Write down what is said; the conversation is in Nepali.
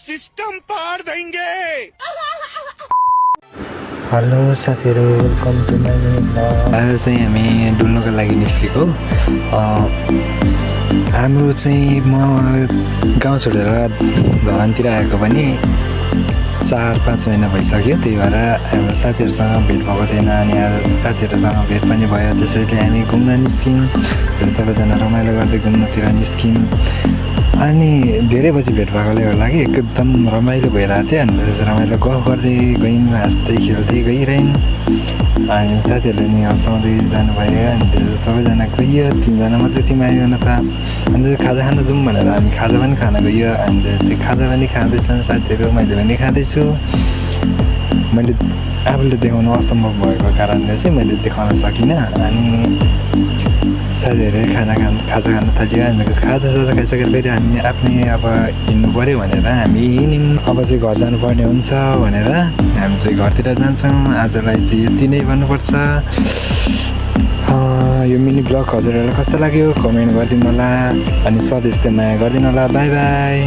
सिस्टम पार देंगे। हेलो साथीहरू, welcome to my mini blog. आज चाहिँ हामी डुल्नको लागि निस्केको। हाम्रो चाहिँ म गाउँ छोडेर धरानतिर आएको पनि 4-5 महिना भइसक्यो। त्यही भएर हाम्रो साथीहरूसँग भेट भएको थिएन अनि आज साथीहरूसँग भेट पनि भयो। त्यसैले हामी घुम्न निस्क्यौँ। सबैजना रमाइलो गर्दै घुम्नतिर निस्क्यौँ अनि धेरै बजी भेट भएकोले होला कि एकदम रमाइलो भइरहेको थियो। अनि त्यसपछि रमाइलो गफ गर्दै गयौँ, हाँस्दै खेल्दै गइरह्यौँ। अनि साथीहरूले नि हँसाउँदै जानुभयो। अनि त्यसपछि सबैजना गइयो, 3जना मात्रै तिमी आयो न त। अनि खाजा खान जाउँ भनेर हामी खाजा पनि खान गयो। अनि त्यसपछि खाजा पनि खाँदैछन् साथीहरू, मैले पनि खाँदैछु। मैले आफूले देखाउनु असम्भव भएको कारणले चाहिँ मैले देखाउन सकिनँ। अनि साथीहरूले खाजा खान थाल्यो। हामी खाजासाजा खाइसकेर फेरि हामी आफ्नै अब हिँड्नु पऱ्यो भनेर हामी हिँड्यौँ। अब चाहिँ घर जानुपर्ने हुन्छ भनेर हामी चाहिँ घरतिर जान्छौँ। आजलाई चाहिँ यति नै भन्नुपर्छ। यो मिनी ब्लग हजुरहरूलाई कस्तो लाग्यो कमेन्ट गरिदिनु होला। अनि सधैँ यस्तै माया गरिदिनु होला। By by.